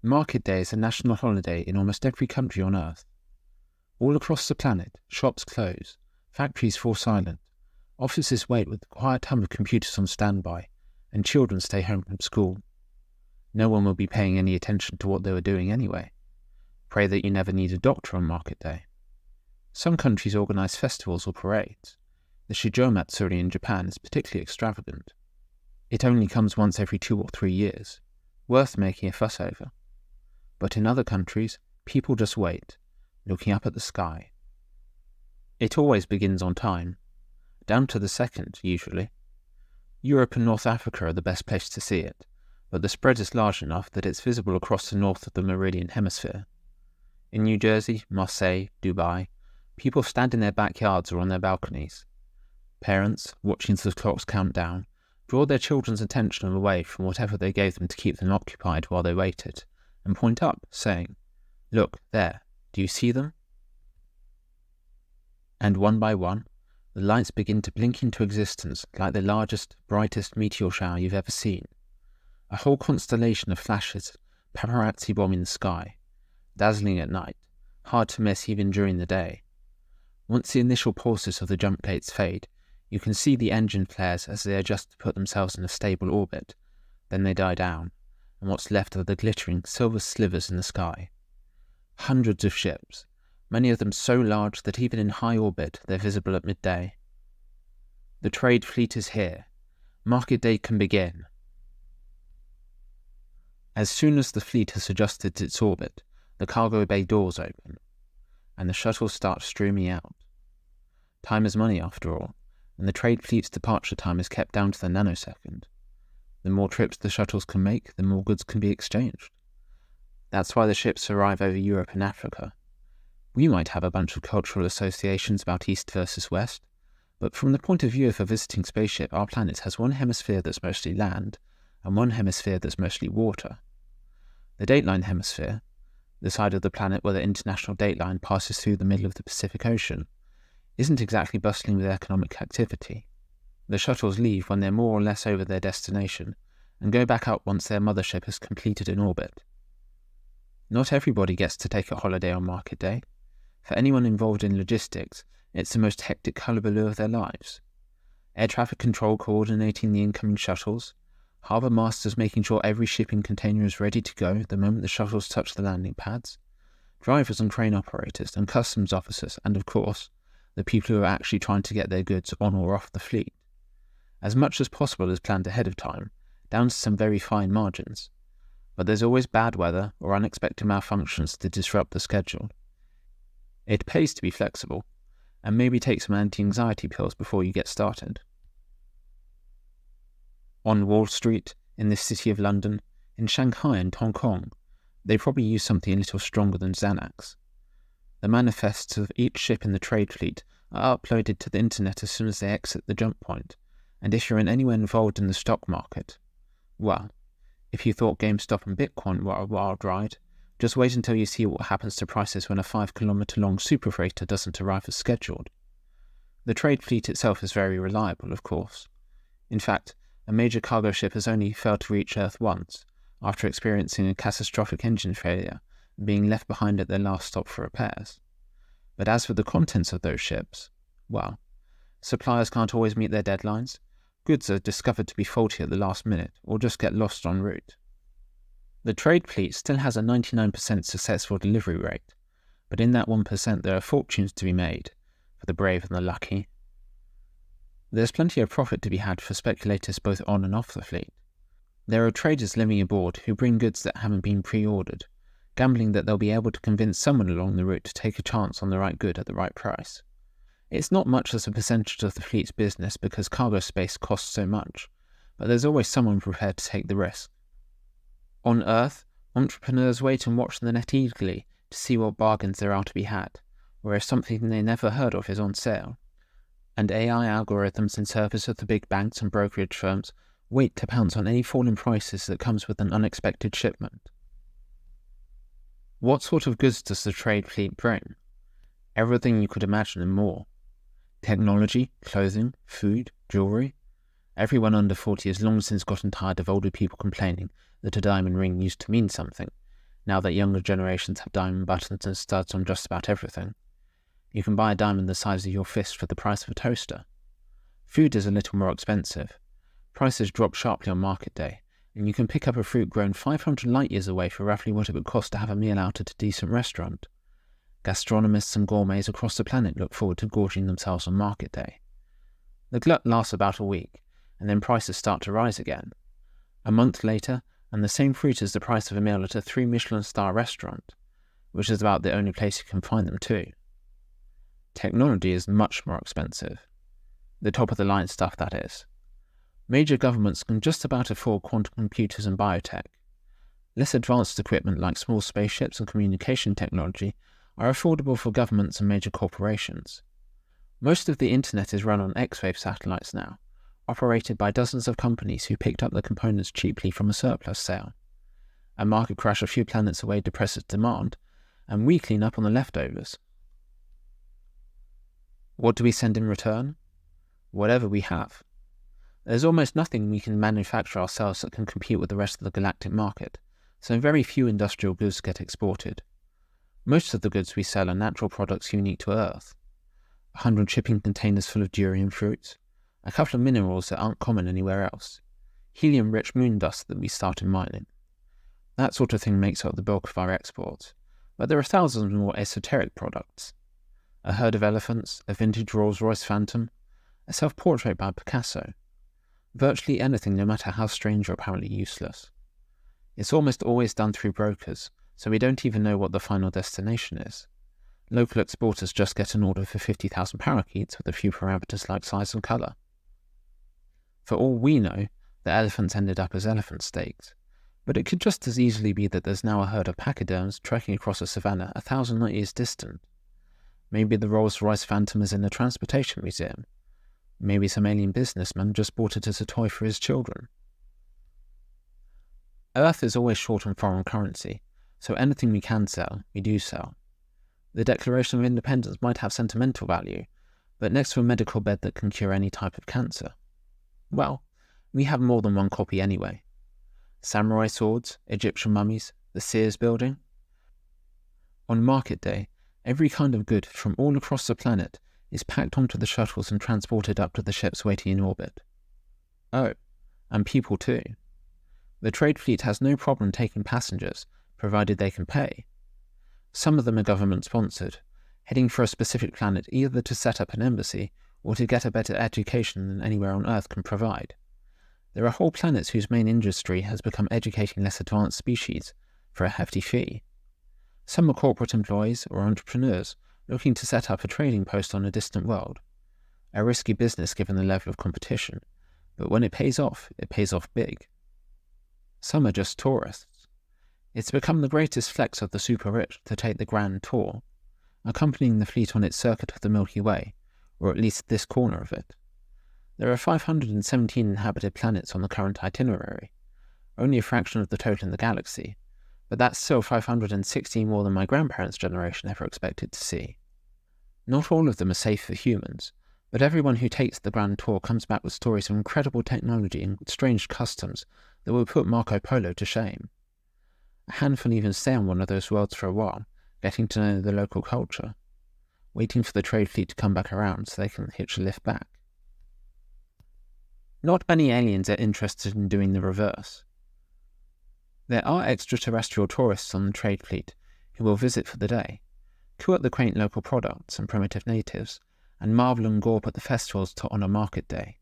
Market Day is a national holiday in almost every country on Earth. All across the planet, shops close, factories fall silent, offices wait with a quiet hum of computers on standby, and children stay home from school. No one will be paying any attention to what they were doing anyway. Pray that you never need a doctor on Market Day. Some countries organise festivals or parades. The Shijo Matsuri in Japan is particularly extravagant. It only comes once every 2 or 3 years, worth making a fuss over. But in other countries, people just wait, looking up at the sky. It always begins on time, down to the second, usually. Europe and North Africa are the best place to see it, but the spread is large enough that it's visible across the north of the Meridian Hemisphere. In New Jersey, Marseille, Dubai, people stand in their backyards or on their balconies. Parents, watching the clocks count down, draw their children's attention away from whatever they gave them to keep them occupied while they waited, and point up, saying, "Look, there, do you see them?" And one by one, the lights begin to blink into existence like the largest, brightest meteor shower you've ever seen. A whole constellation of flashes, paparazzi bombing the sky, dazzling at night, hard to miss even during the day. Once the initial pulses of the jump gates fade, you can see the engine flares as they adjust to put themselves in a stable orbit. Then they die down, and what's left are the glittering silver slivers in the sky. Hundreds of ships, many of them so large that even in high orbit they're visible at midday. The trade fleet is here. Market Day can begin. As soon as the fleet has adjusted its orbit, the cargo bay doors open, and the shuttles start streaming out. Time is money after all, and the trade fleet's departure time is kept down to the nanosecond. The more trips the shuttles can make, the more goods can be exchanged. That's why the ships arrive over Europe and Africa. We might have a bunch of cultural associations about East versus West, but from the point of view of a visiting spaceship, our planet has one hemisphere that's mostly land, and one hemisphere that's mostly water. The dateline hemisphere, the side of the planet where the international dateline passes through the middle of the Pacific Ocean, isn't exactly bustling with economic activity. The shuttles leave when they're more or less over their destination, and go back up once their mothership has completed an orbit. Not everybody gets to take a holiday on Market Day. For anyone involved in logistics, it's the most hectic hullabaloo of their lives. Air traffic control coordinating the incoming shuttles, harbour masters making sure every shipping container is ready to go the moment the shuttles touch the landing pads, drivers and crane operators and customs officers, and of course, the people who are actually trying to get their goods on or off the fleet. As much as possible is planned ahead of time, down to some very fine margins. But there's always bad weather or unexpected malfunctions to disrupt the schedule. It pays to be flexible, and maybe take some anti-anxiety pills before you get started. On Wall Street, in the City of London, in Shanghai and Hong Kong, they probably use something a little stronger than Xanax. The manifests of each ship in the trade fleet are uploaded to the internet as soon as they exit the jump point, and if you're in any way involved in the stock market, well, if you thought GameStop and Bitcoin were a wild ride, just wait until you see what happens to prices when a 5-kilometre-long super freighter doesn't arrive as scheduled. The trade fleet itself is very reliable, of course. In fact, a major cargo ship has only failed to reach Earth once, after experiencing a catastrophic engine failure and being left behind at their last stop for repairs. But as for the contents of those ships, well, suppliers can't always meet their deadlines. Goods are discovered to be faulty at the last minute, or just get lost en route. The trade fleet still has a 99% successful delivery rate, but in that 1% there are fortunes to be made, for the brave and the lucky. There's plenty of profit to be had for speculators both on and off the fleet. There are traders living aboard who bring goods that haven't been pre-ordered, gambling that they'll be able to convince someone along the route to take a chance on the right good at the right price. It's not much as a percentage of the fleet's business because cargo space costs so much, but there's always someone prepared to take the risk. On Earth, entrepreneurs wait and watch the net eagerly to see what bargains there are to be had, or if something they never heard of is on sale. And AI algorithms in service of the big banks and brokerage firms wait to pounce on any fall in prices that comes with an unexpected shipment. What sort of goods does the trade fleet bring? Everything you could imagine and more. Technology, clothing, food, jewellery. Everyone under 40 has long since gotten tired of older people complaining that a diamond ring used to mean something, now that younger generations have diamond buttons and studs on just about everything. You can buy a diamond the size of your fist for the price of a toaster. Food is a little more expensive. Prices drop sharply on market day, and you can pick up a fruit grown 500 light years away for roughly what it would cost to have a meal out at a decent restaurant. Gastronomists and gourmets across the planet look forward to gorging themselves on market day. The glut lasts about a week, and then prices start to rise again. A month later, and the same fruit is the price of a meal at a 3-Michelin-star restaurant, which is about the only place you can find them too. Technology is much more expensive. The top-of-the-line stuff, that is. Major governments can just about afford quantum computers and biotech. Less advanced equipment like small spaceships and communication technology are affordable for governments and major corporations. Most of the internet is run on X-wave satellites now, operated by dozens of companies who picked up the components cheaply from a surplus sale. A market crash a few planets away depresses demand, and we clean up on the leftovers. What do we send in return? Whatever we have. There's almost nothing we can manufacture ourselves that can compete with the rest of the galactic market, so very few industrial goods get exported. Most of the goods we sell are natural products unique to Earth. 100 shipping containers full of durian fruits, a couple of minerals that aren't common anywhere else, helium-rich moon dust that we started mining. That sort of thing makes up the bulk of our exports, but there are thousands more esoteric products. A herd of elephants, a vintage Rolls-Royce Phantom, a self-portrait by Picasso. Virtually anything, no matter how strange or apparently useless. It's almost always done through brokers, so we don't even know what the final destination is. Local exporters just get an order for 50,000 parakeets with a few parameters like size and colour. For all we know, the elephants ended up as elephant steaks, but it could just as easily be that there's now a herd of pachyderms trekking across a savannah 1,000 light years distant. Maybe the Rolls-Royce Phantom is in a transportation museum. Maybe some alien businessman just bought it as a toy for his children. Earth is always short on foreign currency, so anything we can sell, we do sell. The Declaration of Independence might have sentimental value, but next to a medical bed that can cure any type of cancer, well, we have more than one copy anyway. Samurai swords, Egyptian mummies, the Sears building. On market day, every kind of good from all across the planet is packed onto the shuttles and transported up to the ships waiting in orbit. Oh, and people too. The trade fleet has no problem taking passengers, provided they can pay. Some of them are government-sponsored, heading for a specific planet either to set up an embassy or to get a better education than anywhere on Earth can provide. There are whole planets whose main industry has become educating less advanced species for a hefty fee. Some are corporate employees or entrepreneurs looking to set up a trading post on a distant world. A risky business given the level of competition, but when it pays off big. Some are just tourists. It's become the greatest flex of the super rich to take the grand tour, accompanying the fleet on its circuit of the Milky Way, or at least this corner of it. There are 517 inhabited planets on the current itinerary, only a fraction of the total in the galaxy, but that's still 560 more than my grandparents' generation ever expected to see. Not all of them are safe for humans, but everyone who takes the grand tour comes back with stories of incredible technology and strange customs that will put Marco Polo to shame. A handful even stay on one of those worlds for a while, getting to know the local culture, waiting for the trade fleet to come back around so they can hitch a lift back. Not many aliens are interested in doing the reverse. There are extraterrestrial tourists on the trade fleet who will visit for the day, coo at the quaint local products and primitive natives, and marvel and gawp at the festivals to honour market day.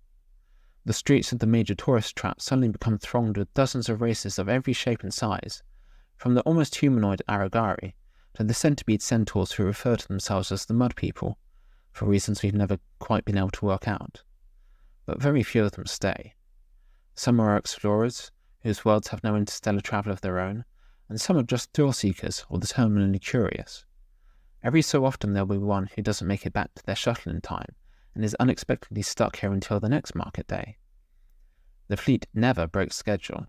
The streets of the major tourist traps suddenly become thronged with dozens of races of every shape and size, from the almost humanoid Aragari to the centipede centaurs who refer to themselves as the Mud People, for reasons we've never quite been able to work out. But very few of them stay. Some are explorers, whose worlds have no interstellar travel of their own, and some are just thrill-seekers or the terminally curious. Every so often there'll be one who doesn't make it back to their shuttle in time, and is unexpectedly stuck here until the next market day. The fleet never breaks schedule.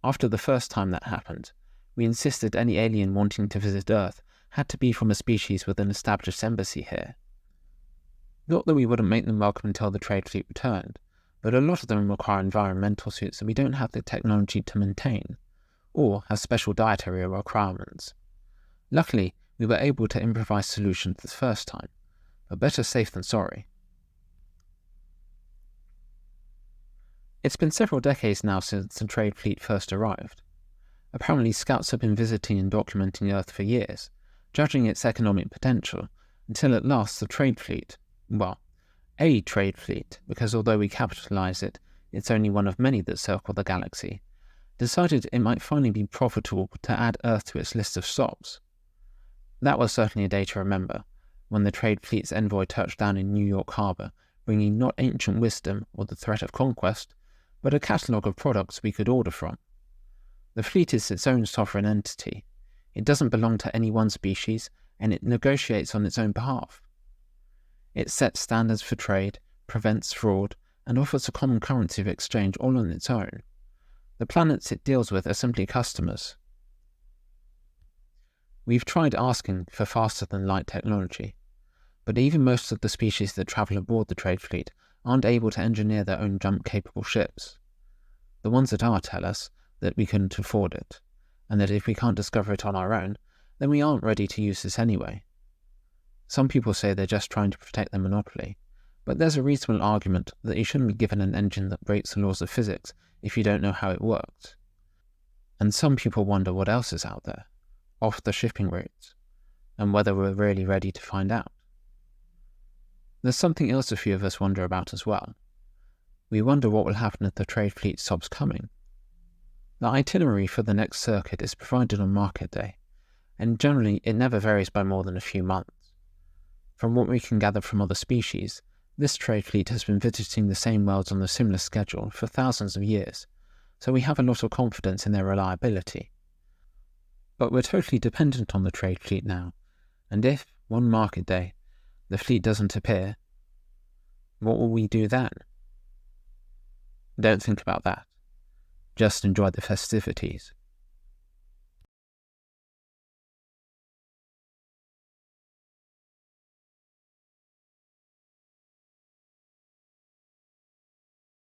After the first time that happened, we insisted any alien wanting to visit Earth had to be from a species with an established embassy here. Not that we wouldn't make them welcome until the trade fleet returned, but a lot of them require environmental suits that we don't have the technology to maintain, or have special dietary requirements. Luckily, we were able to improvise solutions the first time, but better safe than sorry. It's been several decades now since the trade fleet first arrived. Apparently, scouts have been visiting and documenting Earth for years, judging its economic potential, until at last the trade fleet, a trade fleet, because although we capitalise it, it's only one of many that circle the galaxy, decided it might finally be profitable to add Earth to its list of stops. That was certainly a day to remember, when the trade fleet's envoy touched down in New York Harbour, bringing not ancient wisdom or the threat of conquest, but a catalogue of products we could order from. The fleet is its own sovereign entity. It doesn't belong to any one species, and it negotiates on its own behalf. It sets standards for trade, prevents fraud, and offers a common currency of exchange all on its own. The planets it deals with are simply customers. We've tried asking for faster-than-light technology, but even most of the species that travel aboard the trade fleet aren't able to engineer their own jump-capable ships. The ones that are tell us that we couldn't afford it, and that if we can't discover it on our own, then we aren't ready to use this anyway. Some people say they're just trying to protect their monopoly, but there's a reasonable argument that you shouldn't be given an engine that breaks the laws of physics if you don't know how it works. And some people wonder what else is out there, off the shipping routes, and whether we're really ready to find out. There's something else a few of us wonder about as well. We wonder what will happen if the trade fleet stops coming. The itinerary for the next circuit is provided on market day, and generally it never varies by more than a few months. From what we can gather from other species, this trade fleet has been visiting the same worlds on a similar schedule for thousands of years, so we have a lot of confidence in their reliability. But we're totally dependent on the trade fleet now, and if, one market day, the fleet doesn't appear, what will we do then? Don't think about that. Just enjoy the festivities.